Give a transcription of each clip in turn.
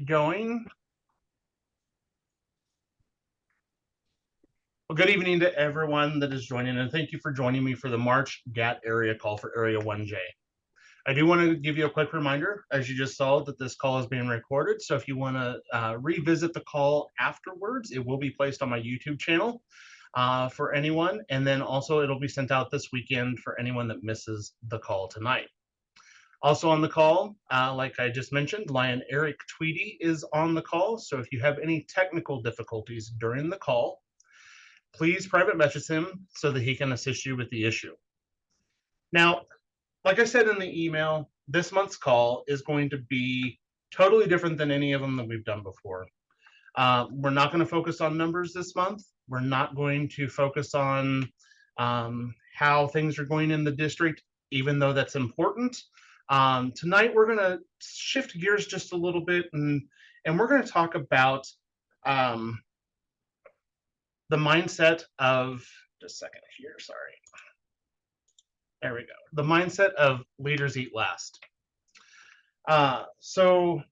Going. Well, good evening to everyone that is joining, and thank you for joining me for the March GAT area call for Area 1J. I do want to give you a quick reminder, as you just saw, that this call is being recorded. So if you want to revisit the call afterwards, it will be placed on my YouTube channel for anyone. And then also it'll be sent out this weekend for anyone that misses the call tonight. Also on the call, like I just mentioned, Lion Eric Tweedy is on the call. So if you have any technical difficulties during the call, please private message him so that he can assist you with the issue. Now, like I said in the email, this month's call is going to be totally different than any of them that we've done before. We're not going to focus on numbers this month. We're not going to focus on how things are going in the district, even though that's important. Tonight, we're going to shift gears just a little bit, and we're going to talk about the mindset of, just a second here, sorry. There we go. The mindset of leaders eat last. So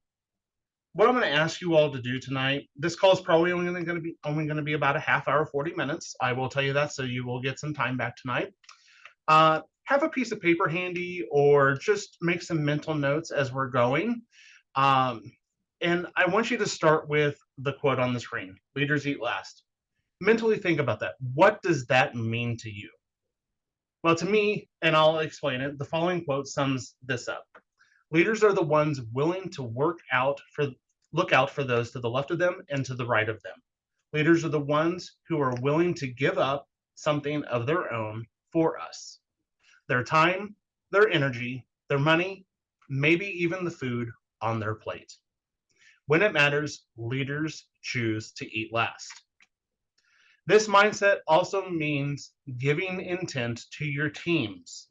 what I'm going to ask you all to do tonight, this call is probably only going to be about a half hour, 40 minutes. I will tell you that, so you will get some time back tonight. Have a piece of paper handy, or just make some mental notes as we're going. And I want you to start with the quote on the screen, leaders eat last. Mentally think about that. What does that mean to you? Well, to me, and I'll explain it, the following quote sums this up. Leaders are the ones willing to look out for those to the left of them and to the right of them. Leaders are the ones who are willing to give up something of their own for us. Their time, their energy, their money, maybe even the food on their plate. When it matters, leaders choose to eat last. This mindset also means giving intent to your teams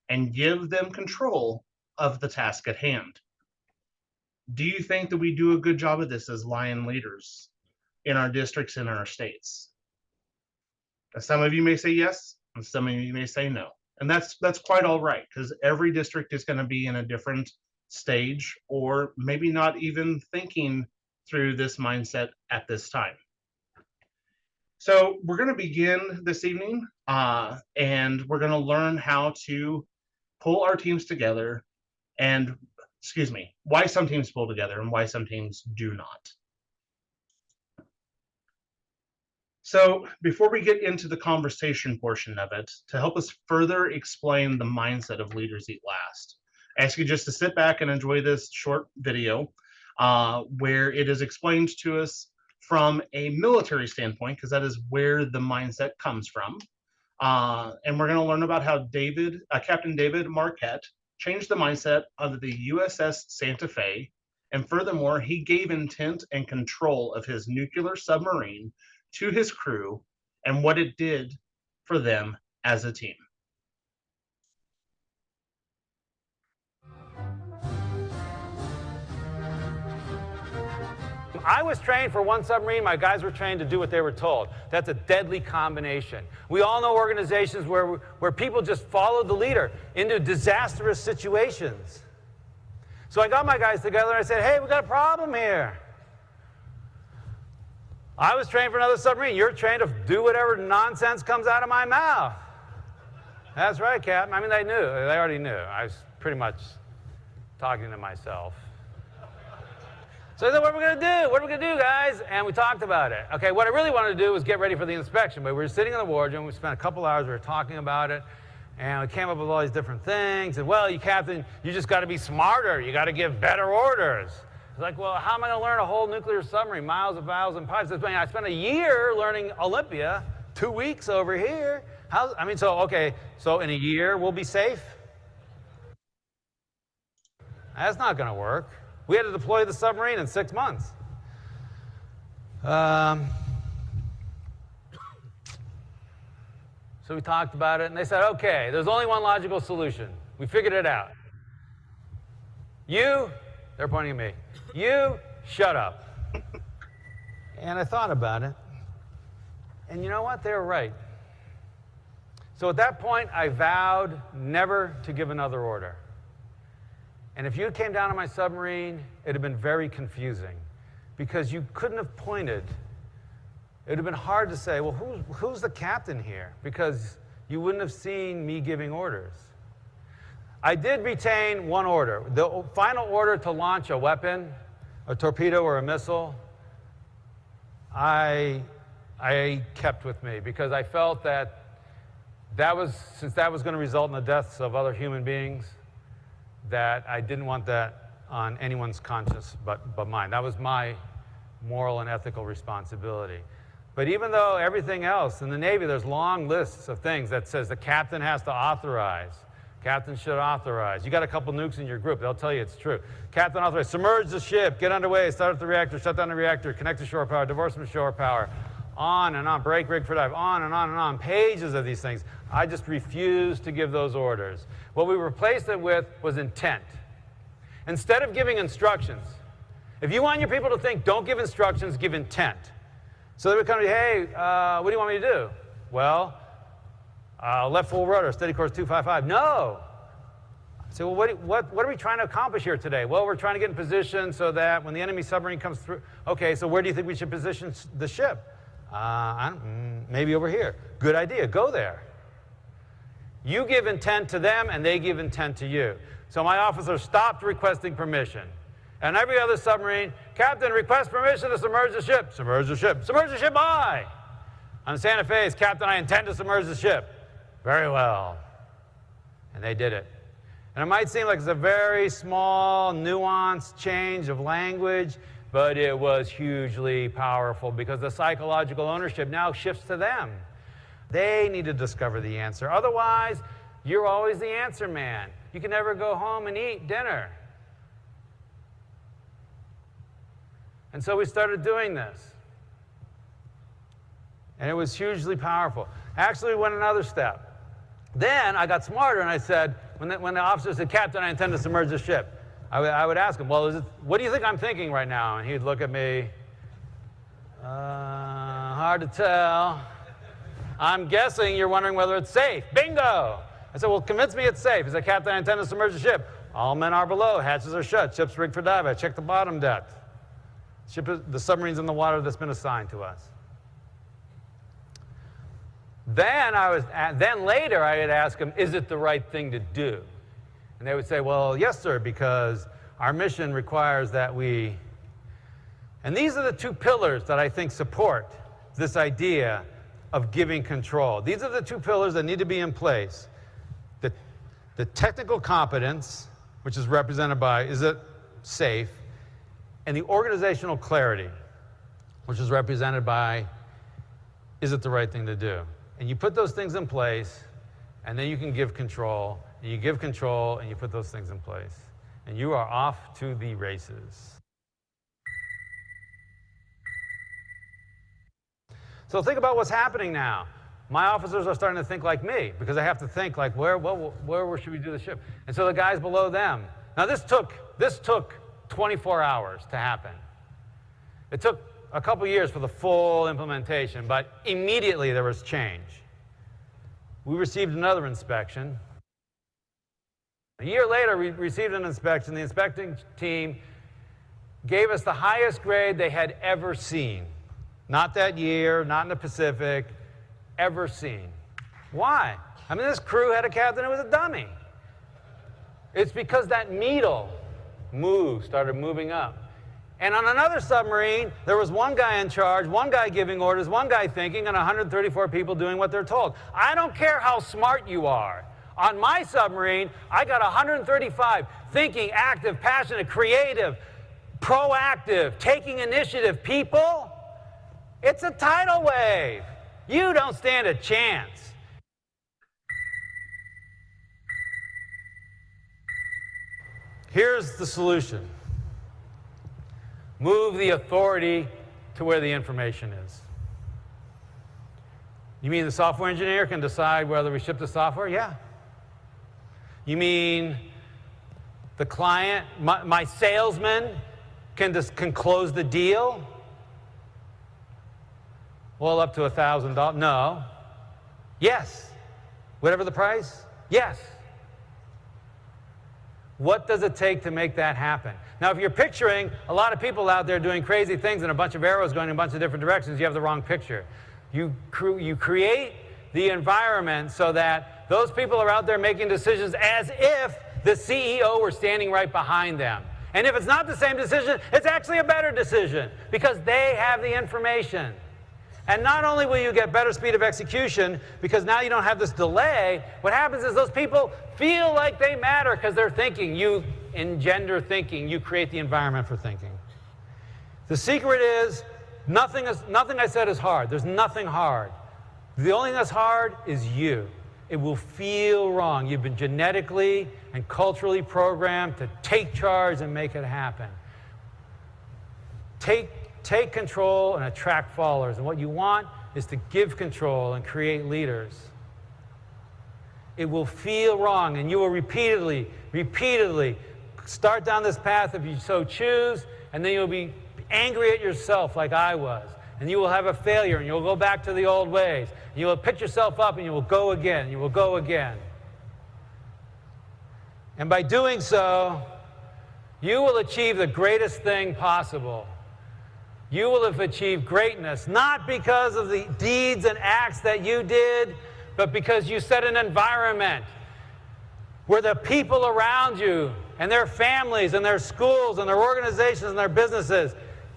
and give them control of the task at hand. Do you think that we do a good job of this as Lion leaders in our districts and our states? Some of you may say yes, and some of you may say no. And that's quite all right, because every district is going to be in a different stage, or maybe not even thinking through this mindset at this time. So we're going to begin this evening, and we're going to learn how to pull our teams together, and, why some teams pull together and why some teams do not. So before we get into the conversation portion of it, to help us further explain the mindset of leaders eat last, I ask you just to sit back and enjoy this short video where it is explained to us from a military standpoint, because that is where the mindset comes from. And we're going to learn about how Captain David Marquette changed the mindset of the USS Santa Fe. And furthermore, he gave intent and control of his nuclear submarine to his crew and what it did for them as a team. I was trained for one submarine. My guys were trained to do what they were told. That's a deadly combination. We all know organizations where people just follow the leader into disastrous situations. So I got my guys together and I said, hey, we got a problem here. I was trained for another submarine. You're trained to do whatever nonsense comes out of my mouth. That's right, Captain. I mean, they knew. They already knew. I was pretty much talking to myself. So I said, what are we going to do? What are we going to do, guys? And we talked about it. Okay, what I really wanted to do was get ready for the inspection. But we were sitting in the wardroom. We spent a couple hours. We were talking about it. And we came up with all these different things. And, well, Captain, you just got to be smarter. You got to give better orders. It's like, well, how am I going to learn a whole nuclear submarine, miles of valves and pipes? I spent a year learning Olympia, 2 weeks over here. So in a year, we'll be safe? That's not going to work. We had to deploy the submarine in 6 months. So we talked about it, and they said, okay, there's only one logical solution. We figured it out. They're pointing at me, you shut up. And I thought about it, and you know what? They were right. So at that point, I vowed never to give another order. And if you came down on my submarine it'd have been very confusing because you couldn't have pointed. It would have been hard to say, well, who's the captain here? Because you wouldn't have seen me giving orders. I did retain one order. The final order to launch a weapon, a torpedo or a missile, I kept with me because I felt that since that was going to result in the deaths of other human beings, that I didn't want that on anyone's conscience but mine. That was my moral and ethical responsibility. But even though everything else in the Navy, there's long lists of things that says the captain has to authorize. Captain should authorize. You got a couple nukes in your group, they'll tell you it's true. Captain authorize, submerge the ship, get underway, start up the reactor, shut down the reactor, connect to shore power, divorce from shore power, on and on, break rig for dive, on and on and on, pages of these things. I just refused to give those orders. What we replaced it with was intent. Instead of giving instructions, if you want your people to think, don't give instructions, give intent. So they would come to you, hey, what do you want me to do? Well, left full rudder, steady course 255. No. I say, well, what are we trying to accomplish here today? Well, we're trying to get in position so that when the enemy submarine comes through, okay, so where do you think we should position the ship? Maybe over here. Good idea, go there. You give intent to them and they give intent to you. So my officer stopped requesting permission. And every other submarine, Captain, request permission to submerge the ship. Submerge the ship. Submerge the ship, aye. On Santa Fe's, Captain, I intend to submerge the ship. Very well. And they did it. And it might seem like it's a very small, nuanced change of language, but it was hugely powerful because the psychological ownership now shifts to them. They need to discover the answer. Otherwise, you're always the answer man. You can never go home and eat dinner. And so we started doing this. And it was hugely powerful. Actually, we went another step. Then I got smarter and I said, when the officer said, Captain, I intend to submerge the ship, I would ask him, well, what do you think I'm thinking right now? And he'd look at me, hard to tell. I'm guessing you're wondering whether it's safe. Bingo! I said, well, convince me it's safe. He said, Captain, I intend to submerge the ship. All men are below, hatches are shut, ship's rigged for dive. I checked the bottom depth. The submarine's in the water that's been assigned to us. Then later I would ask them, is it the right thing to do? And they would say, well, yes, sir, because our mission requires that we... And these are the two pillars that I think support this idea of giving control. These are the two pillars that need to be in place. The technical competence, which is represented by, is it safe? And the organizational clarity, which is represented by, is it the right thing to do? And you put those things in place, and then you can give control, and you give control, and you put those things in place. And you are off to the races. So think about what's happening now. My officers are starting to think like me, because I have to think like, where should we do the ship? And so the guys below them. Now this took 24 hours to happen. It took a couple years for the full implementation, but immediately there was change. We received another inspection. A year later, we received an inspection. The inspecting team gave us the highest grade they had ever seen. Not that year, not in the Pacific, ever seen. Why? I mean, this crew had a captain who was a dummy. It's because that needle started moving up. And on another submarine, there was one guy in charge, one guy giving orders, one guy thinking, and 134 people doing what they're told. I don't care how smart you are. On my submarine, I got 135 thinking, active, passionate, creative, proactive, taking initiative people. It's a tidal wave. You don't stand a chance. Here's the solution. Move the authority to where the information is. You mean the software engineer can decide whether we ship the software? Yeah. You mean the client, my salesman can close the deal? Well, up to $1,000. No. Yes. Whatever the price? Yes. What does it take to make that happen? Now, if you're picturing a lot of people out there doing crazy things and a bunch of arrows going in a bunch of different directions, you have the wrong picture. You create the environment so that those people are out there making decisions as if the CEO were standing right behind them. And if it's not the same decision, it's actually a better decision because they have the information. And not only will you get better speed of execution, because now you don't have this delay, what happens is those people feel like they matter because they're thinking. You engender thinking. You create the environment for thinking. The secret is nothing I said is hard. There's nothing hard. The only thing that's hard is you. It will feel wrong. You've been genetically and culturally programmed to take charge and make it happen. Take control and attract followers. And what you want is to give control and create leaders. It will feel wrong, and you will repeatedly start down this path if you so choose, and then you'll be angry at yourself like I was. And you will have a failure, and you'll go back to the old ways. You will pick yourself up, and you will go again. You will go again. And by doing so, you will achieve the greatest thing possible. You will have achieved greatness, not because of the deeds and acts that you did, but because you set an environment where the people around you and their families and their schools and their organizations and their businesses,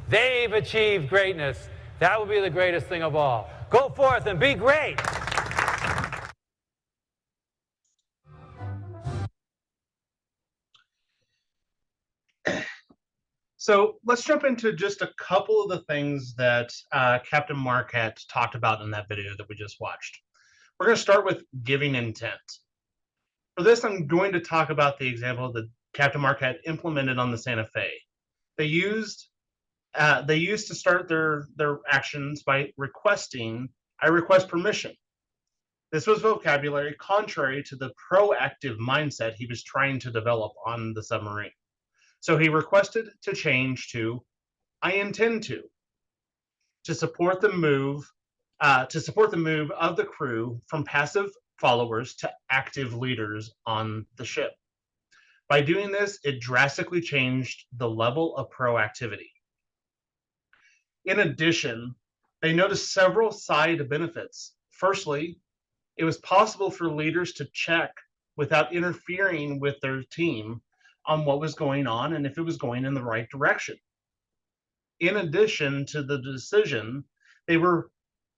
they've achieved greatness. That will be the greatest thing of all. Go forth and be great. So let's jump into just a couple of the things that Captain Marquette talked about in that video that we just watched. We're going to start with giving intent. For this, I'm going to talk about the example that Captain Marquette implemented on the Santa Fe. They used to start their actions by requesting, I request permission. This was vocabulary contrary to the proactive mindset he was trying to develop on the submarine. So he requested to change to, I intend to support the move of the crew from passive followers to active leaders on the ship. By doing this, it drastically changed the level of proactivity. In addition, they noticed several side benefits. Firstly, it was possible for leaders to check without interfering with their team on what was going on and if it was going in the right direction. In addition to the decision, they were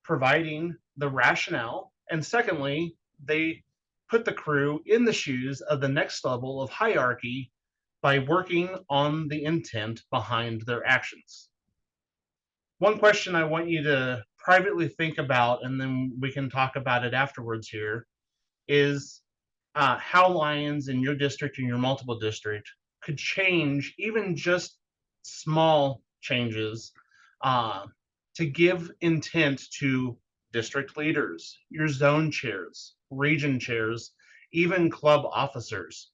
providing the rationale, and secondly, they put the crew in the shoes of the next level of hierarchy by working on the intent behind their actions. One question I want you to privately think about, and then we can talk about it afterwards here, is how Lions in your district and your multiple district could change, even just small changes, to give intent to district leaders, your zone chairs, region chairs, even club officers,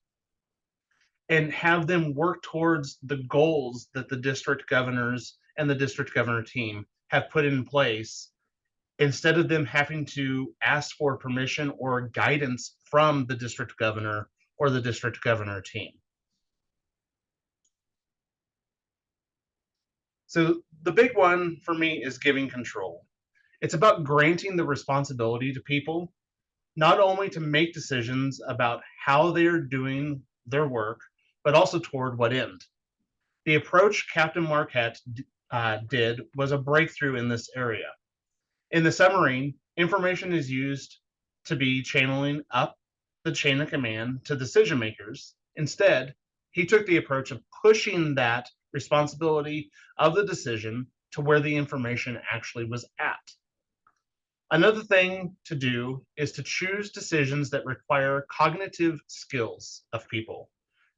and have them work towards the goals that the district governors and the district governor team have put in place, instead of them having to ask for permission or guidance from the district governor or the district governor team. So the big one for me is giving control. It's about granting the responsibility to people, not only to make decisions about how they're doing their work, but also toward what end. The approach Captain Marquette did was a breakthrough in this area. In the submarine, information is used to be channeling up the chain of command to decision makers. Instead, he took the approach of pushing that responsibility of the decision to where the information actually was at. Another thing to do is to choose decisions that require cognitive skills of people,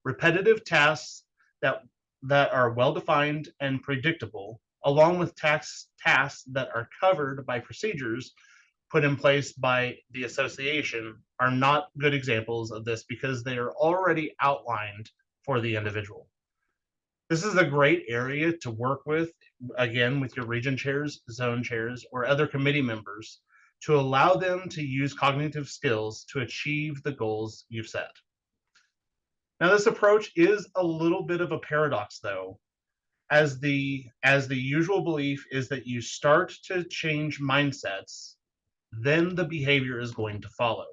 repetitive tasks that are well-defined and predictable, along with tasks that are covered by procedures put in place by the association, are not good examples of this because they are already outlined for the individual. This is a great area to work with, again, with your region chairs, zone chairs, or other committee members to allow them to use cognitive skills to achieve the goals you've set. Now, this approach is a little bit of a paradox, though, as the usual belief is that you start to change mindsets, then the behavior is going to follow.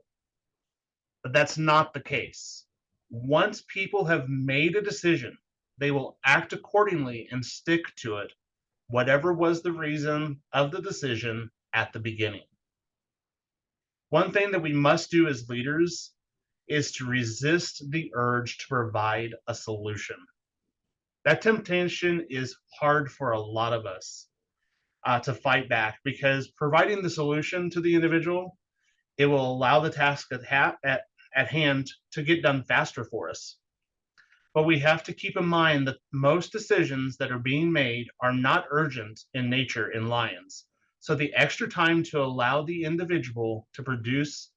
But that's not the case. Once people have made a decision, they will act accordingly and stick to it, whatever was the reason of the decision at the beginning. One thing that we must do as leaders is to resist the urge to provide a solution. That temptation is hard for a lot of us to fight back, because providing the solution to the individual, it will allow the task at hand to get done faster for us. But we have to keep in mind that most decisions that are being made are not urgent in nature in lions. So the extra time to allow the individual to produce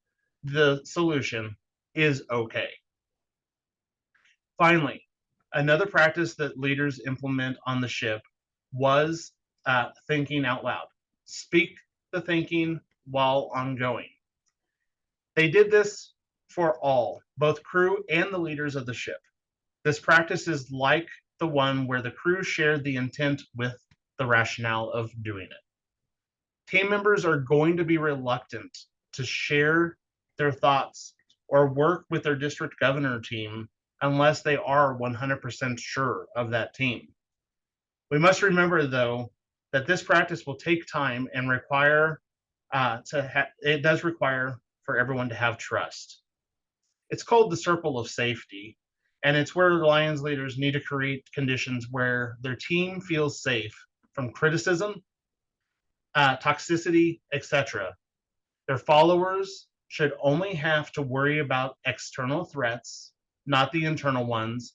the solution is okay. Finally, another practice that leaders implement on the ship was thinking out loud. Speak the thinking while ongoing. They did this for all, both crew and the leaders of the ship. This practice is like the one where the crew shared the intent with the rationale of doing it. Team members are going to be reluctant to share their thoughts or work with their district governor team unless they are 100% sure of that team. We must remember, though, that this practice will take time and it does require for everyone to have trust. It's called the circle of safety, and it's where Lions leaders need to create conditions where their team feels safe from criticism, toxicity, etc. Their followers should only have to worry about external threats, not the internal ones.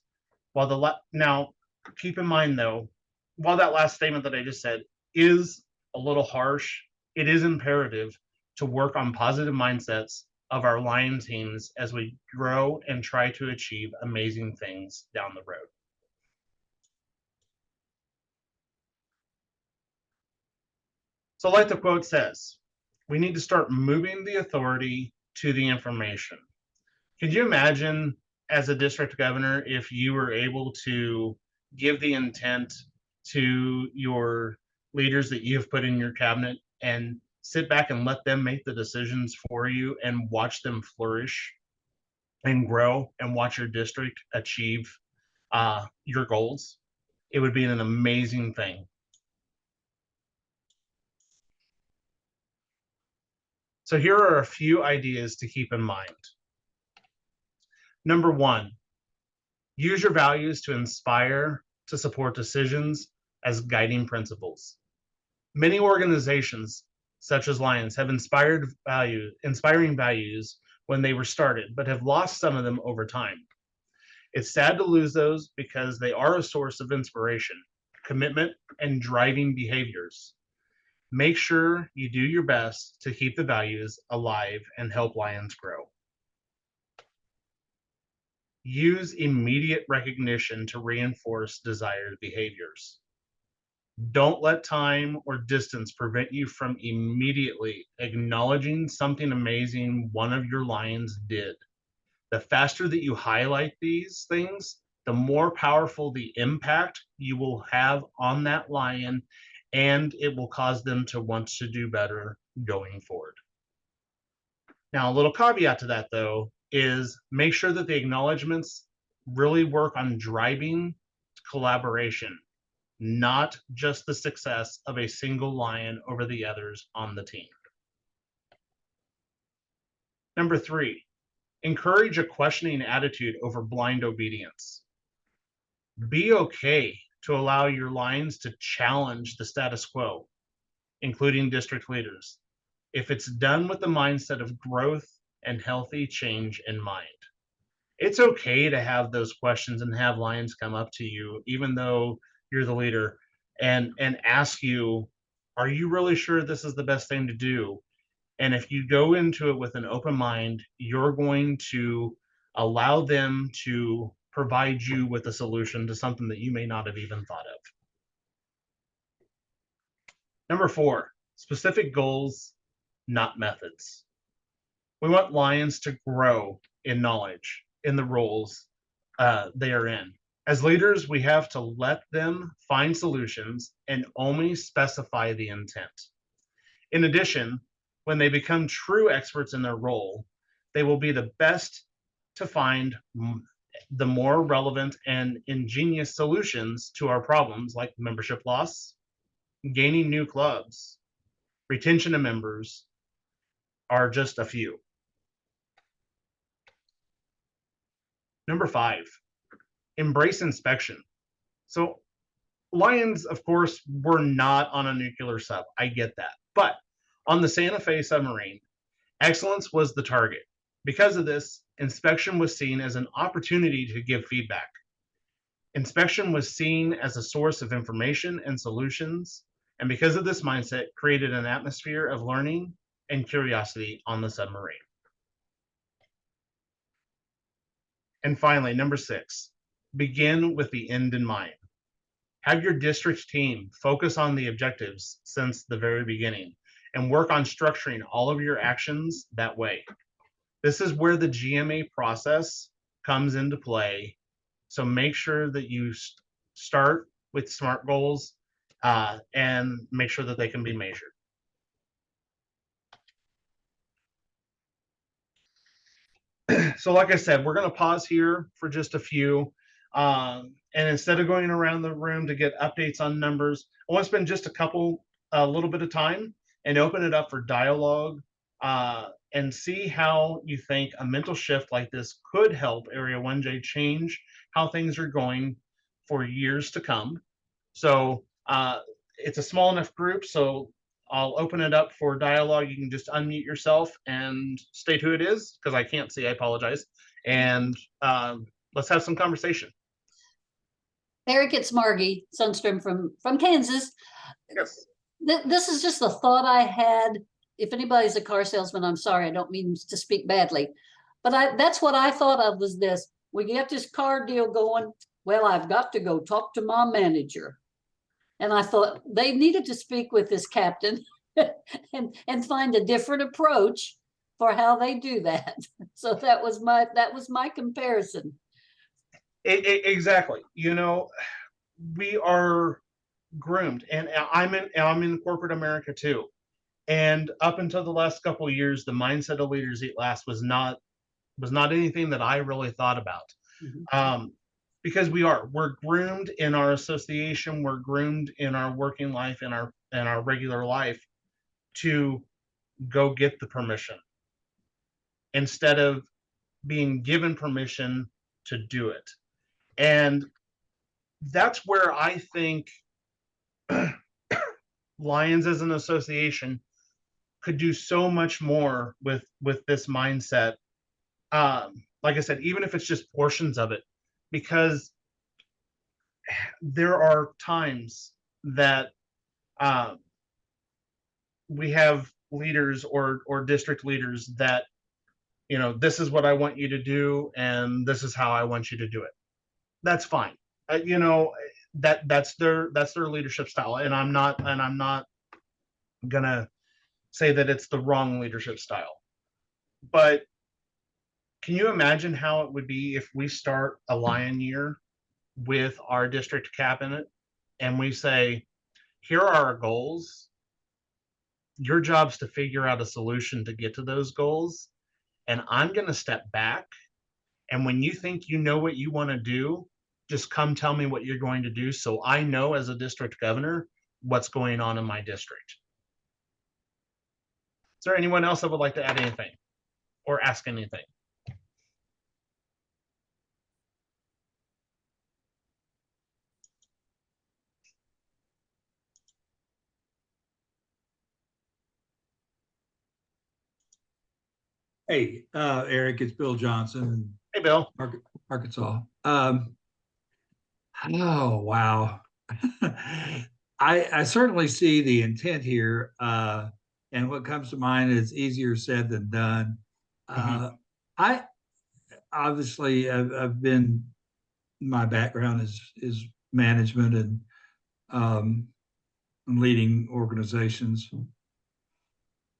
Now, keep in mind though, while that last statement that I just said is a little harsh, it is imperative to work on positive mindsets of our Lion teams as we grow and try to achieve amazing things down the road. So, like the quote says, we need to start moving the authority to the information. Could you imagine, as a district governor, if you were able to give the intent to your leaders that you have put in your cabinet and sit back and let them make the decisions for you and watch them flourish and grow and watch your district achieve your goals? It would be an amazing thing. So here are a few ideas to keep in mind. Number one, use your values to inspire to support decisions as guiding principles. Many organizations, such as Lions, have inspiring values when they were started, but have lost some of them over time. It's sad to lose those because they are a source of inspiration, commitment, and driving behaviors. Make sure you do your best to keep the values alive and help Lions grow. Use immediate recognition to reinforce desired behaviors. Don't let time or distance prevent you from immediately acknowledging something amazing one of your Lions did. The faster that you highlight these things, the more powerful the impact you will have on that Lion, and it will cause them to want to do better going forward. Now, a little caveat to that, though, is make sure that the acknowledgments really work on driving collaboration, not just the success of a single Lion over the others on the team. Number three, encourage a questioning attitude over blind obedience. Be okay to allow your Lions to challenge the status quo, including district leaders, if it's done with the mindset of growth and healthy change in mind. It's okay to have those questions and have Lions come up to you, even though you're the leader, and ask you, are you really sure this is the best thing to do? And if you go into it with an open mind, you're going to allow them to provide you with a solution to something that you may not have even thought of. Number four, specific goals, not methods. We want Lions to grow in knowledge, in the roles, they are in. As leaders, we have to let them find solutions and only specify the intent. In addition, when they become true experts in their role, they will be the best to find the more relevant and ingenious solutions to our problems like membership loss, gaining new clubs, retention of members are just a few. Number 5, embrace inspection. So Lions, of course, were not on a nuclear sub. I get that. But on the Santa Fe submarine, excellence was the target. Because of this, inspection was seen as an opportunity to give feedback. Inspection was seen as a source of information and solutions, and because of this mindset, created an atmosphere of learning and curiosity on the submarine. And finally, number 6, begin with the end in mind. Have your district team focus on the objectives since the very beginning and work on structuring all of your actions that way. This is where the GMA process comes into play. So make sure that you start with SMART goals and make sure that they can be measured. So like I said, we're going to pause here for just a few. And instead of going around the room to get updates on numbers, I want to spend just a little bit of time and open it up for dialogue and see how you think a mental shift like this could help Area 1J change how things are going for years to come. So it's a small enough group, so I'll open it up for dialogue. You can just unmute yourself and state who it is, because I can't see, I apologize. And let's have some conversation. Eric, it's Margie Sundstrom from Kansas. Yes. This is just a thought I had. If anybody's a car salesman, I'm sorry, I don't mean to speak badly. But that's what I thought of was this. We get this car deal going. Well, I've got to go talk to my manager. And I thought they needed to speak with this captain and find a different approach for how they do that. So that was my comparison. Exactly. You know, we are groomed, and I'm in corporate America too. And up until the last couple of years, the mindset of Leaders Eat Last was not anything that I really thought about. Mm-hmm. Because we're groomed in our association, we're groomed in our working life, in our regular life to go get the permission instead of being given permission to do it. And that's where I think Lions as an association could do so much more with this mindset. Like I said, even if it's just portions of it, because there are times that we have leaders or district leaders that, you know, this is what I want you to do and this is how I want you to do it. That's fine. You know, that's their leadership style, and I'm not gonna say that it's the wrong leadership style. But can you imagine how it would be if we start a Lion year with our district cabinet and we say, here are our goals. Your job's to figure out a solution to get to those goals. And I'm going to step back. And when you think you know what you want to do, just come tell me what you're going to do, so I know as a district governor what's going on in my district. Is there anyone else that would like to add anything or ask anything? Hey, Eric, it's Bill Johnson. Hey, Bill. Arkansas. Oh, wow. I certainly see the intent here. And what comes to mind is easier said than done. I obviously I've been, my background is management and leading organizations.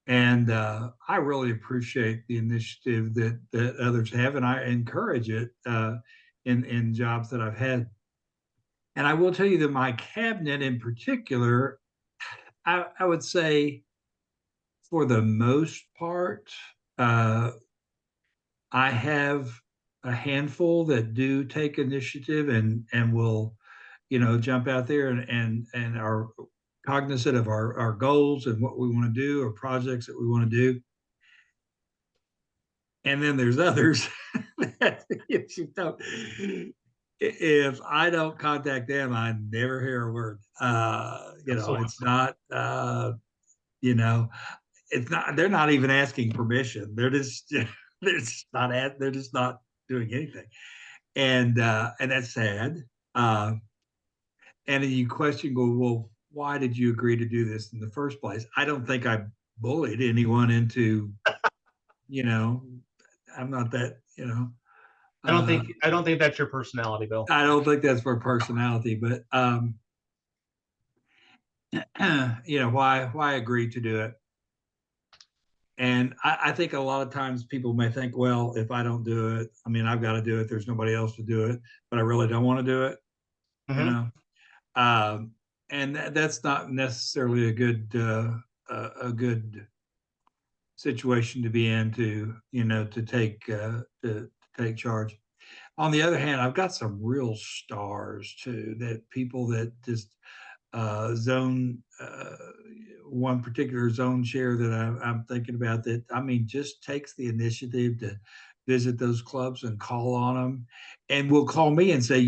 And I really appreciate the initiative that others have, and I encourage it. in jobs that I've had. And I will tell you that my cabinet in particular, I would say for the most part, I have a handful that do take initiative and will, jump out there and are cognizant of our goals and what we want to do or projects that we want to do. And then there's others that if I don't contact them, I never hear a word. Absolutely. It's not, it's not, they're not even asking permission. They're just, they're just not doing anything. And that's sad. Uh, and then you question, go, well, why did you agree to do this in the first place? I don't think I bullied anyone into, you know, I'm not that, I don't think that's your personality, Bill. I don't think that's for personality, but why agree to do it? And I think a lot of times people may think, well, if I don't do it, I mean, I've got to do it. There's nobody else to do it, but I really don't want to do it, you Mhm. know. And that's not necessarily a good situation to be in to take charge. On the other hand, I've got some real stars too, that people that just zone one particular zone chair that I'm thinking about that, I mean, just takes the initiative to visit those clubs and call on them and will call me and say,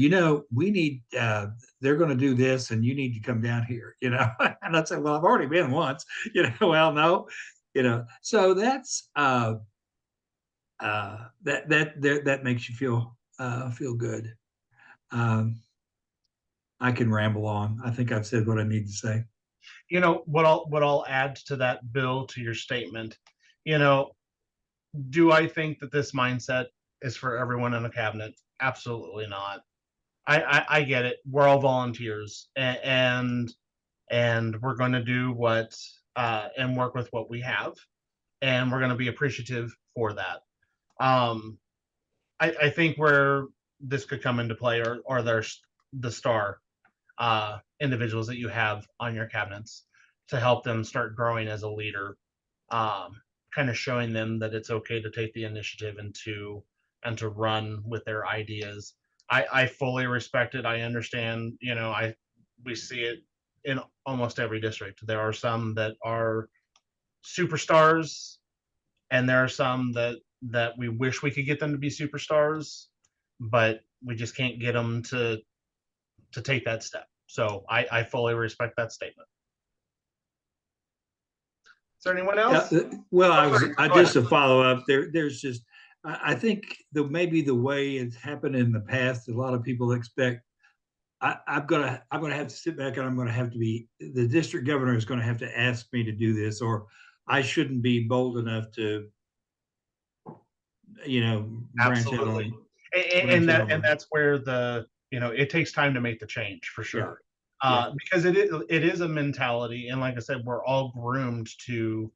we need, they're going to do this and you need to come down here, and I'd say, well, I've already been once, well, no, so that's, that makes you feel good. I can ramble on. I think I've said what I need to say. What I'll add to that, Bill, to your statement, you know, do I think that this mindset is for everyone in the cabinet? Absolutely not. I get it. We're all volunteers, and we're going to do what and work with what we have, and we're going to be appreciative for that. Um, I think where this could come into play are there's the star individuals that you have on your cabinets to help them start growing as a leader, kind of showing them that it's okay to take the initiative and to run with their ideas. I fully respect it. I understand. We see it in almost every district. There are some that are superstars, and there are some that we wish we could get them to be superstars, but we just can't get them to take that step. So I fully respect that statement. Is there anyone Yeah, else? well, I Go just ahead. to follow up there. There's just, I think maybe the way it's happened in the past, a lot of people expect I'm gonna have to sit back and I'm gonna have to be the district governor is gonna have to ask me to do this, or I shouldn't be bold enough to, branch out Absolutely. on And my that's where it takes time to make the change for yeah sure. yeah Because it is a mentality, and like I said, we're all groomed to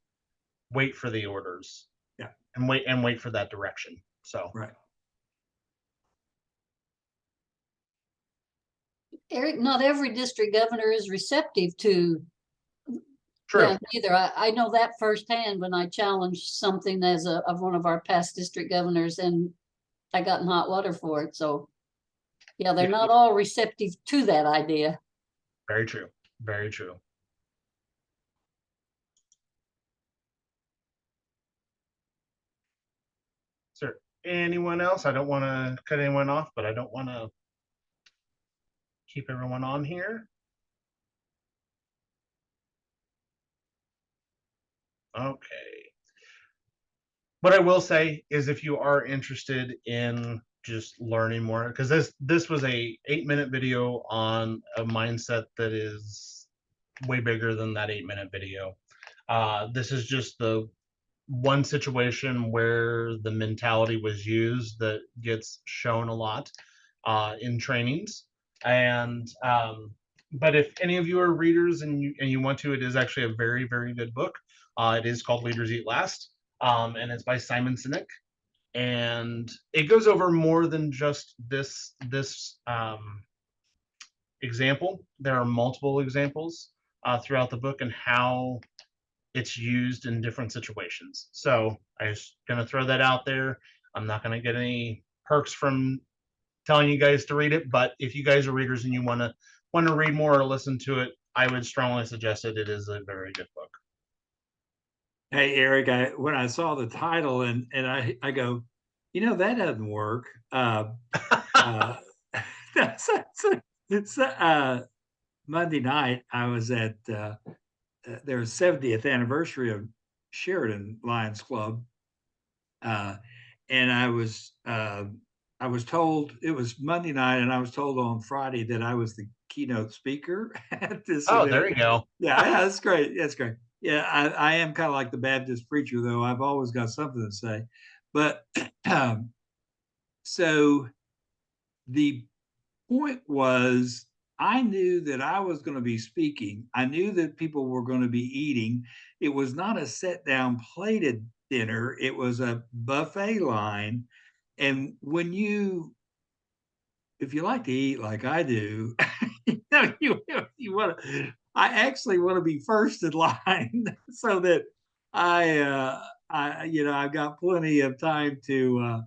wait for the orders yeah and wait for that direction. So right. Eric, not every district governor is receptive to, true. yeah, either. I know that firsthand when I challenged something of one of our past district governors, and I got in hot water for it. So yeah, they're Yeah, not all receptive to that idea. very true. Very true. Sir, anyone else? I don't want to cut anyone off, but I don't want to keep everyone on here. Okay. What I will say is if you are interested in just learning more, because this was a 8-minute video on a mindset that is way bigger than that 8-minute video. This is just the one situation where the mentality was used that gets shown a lot in trainings. And but if any of you are readers and you want to, it is actually a very, very good book. It is called Leaders Eat Last, and it's by Simon Sinek. and it goes over more than just this example. There are multiple examples throughout the book and how it's used in different situations. So I'm just gonna throw that out there. I'm not gonna get any perks from telling you guys to read it, but if you guys are readers and you want to read more or listen to it, I would strongly suggest it. It is a very good book. Hey, Eric, when I saw the title and I go, that doesn't work. It's Monday night. I was at their 70th anniversary of Sheridan Lions Club, and I was told it was Monday night, and I was told on Friday that I was the keynote speaker at this Oh, event. there you go. Yeah, that's great. That's great. Yeah, I am kind of like the Baptist preacher, though. I've always got something to say. But so the point was, I knew that I was going to be speaking. I knew that people were going to be eating. It was not a sit down plated dinner, it was a buffet line. And if you like to eat like I do, you want to. I actually want to be first in line so that I've got plenty of time to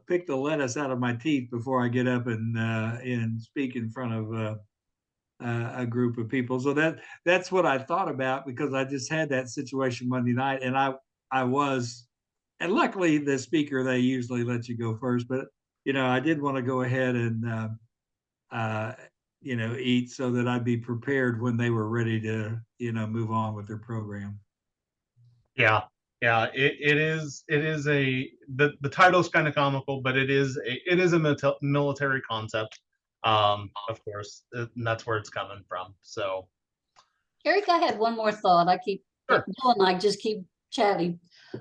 pick the lettuce out of my teeth before I get up and speak in front of a group of people. So that's what I thought about, because I just had that situation Monday night, and I was, and luckily the speaker, they usually let you go first, but I did want to go ahead and eat so that I'd be prepared when they were ready to move on with their program. Yeah, yeah. It is the title's kind of comical, but it is a military concept. Of course, and that's where it's coming from. So, Eric, I had one more thought. Sure. Bill and I just keep chatting.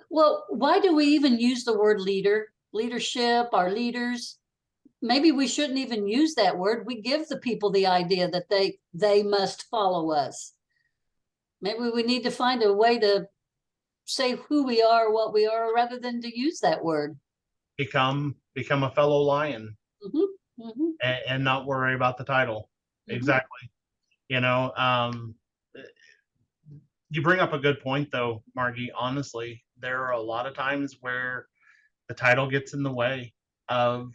Well, why do we even use the word leader, leadership, our leaders? Maybe we shouldn't even use that word. We give the people the idea that they must follow us. Maybe we need to find a way to say who we are, what we are, rather than to use that word. become a fellow lion Mm-hmm. and not worry about the title. Mhm. Exactly. You know, you bring up a good point though, Margie. Honestly, there are a lot of times where the title gets in the way of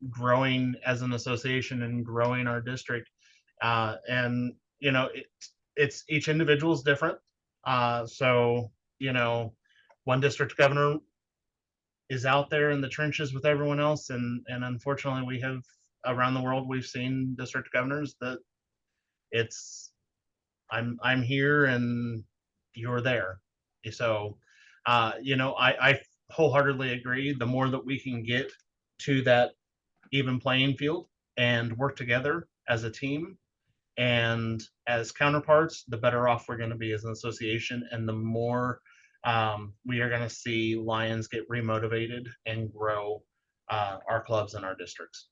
growing as an association and growing our district. And it's each individual is different. So one district governor is out there in the trenches with everyone else, and unfortunately, we have around the world we've seen district governors that it's I'm here and you're there. So, I wholeheartedly agree. The more that we can get to that even playing field and work together as a team and as counterparts, the better off we're going to be as an association, and the more we are going to see Lions get remotivated and grow our clubs and our districts.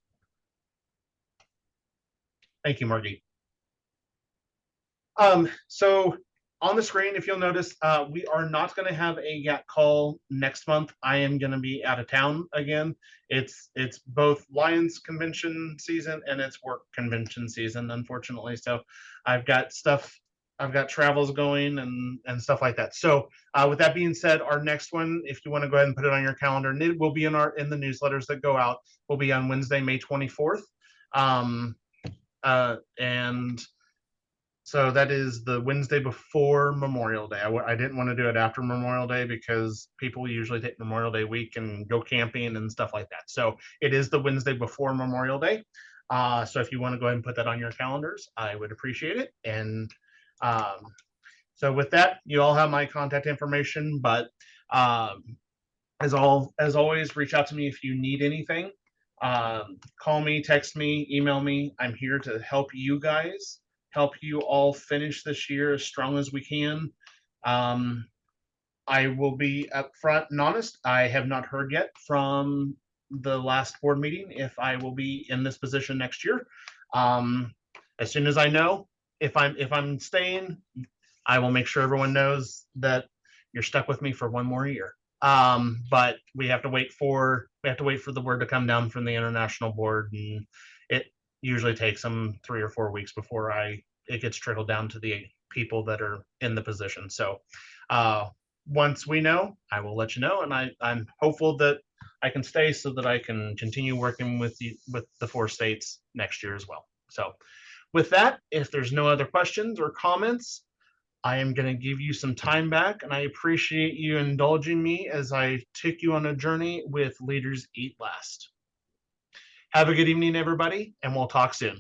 Thank you, Margie. So on the screen, if you'll notice, we are not going to have a GAT call next month. I am going to be out of town again. It's both Lions convention season and it's work convention season, unfortunately. So I've got travels going and stuff like that. So with that being said, our next one, if you want to go ahead and put it on your calendar, and it will be in the newsletters that go out, will be on Wednesday, May 24th. And so that is the Wednesday before Memorial Day. I didn't want to do it after Memorial Day because people usually take Memorial Day week and go camping and stuff like that. So it is the Wednesday before Memorial Day. So if you want to go ahead and put that on your calendars, I would appreciate it. And so with that, you all have my contact information. But as always, reach out to me if you need anything. Call me, text me, email me. I'm here to help you guys, help you all finish this year as strong as we can. I will be upfront and honest. I have not heard yet from the last board meeting if I will be in this position next year. As soon as I know if I'm staying, I will make sure everyone knows that you're stuck with me for one more year. But we have to wait for the word to come down from the international board, and it usually takes them 3 or 4 weeks before it gets trickled down to the people that are in the position. So once we know, I will let you know, and I'm hopeful that I can stay so that I can continue working with the 4 states next year as well. So with that, if there's no other questions or comments, I am going to give you some time back, and I appreciate you indulging me as I take you on a journey with Leaders Eat Last. Have a good evening, everybody, and we'll talk soon.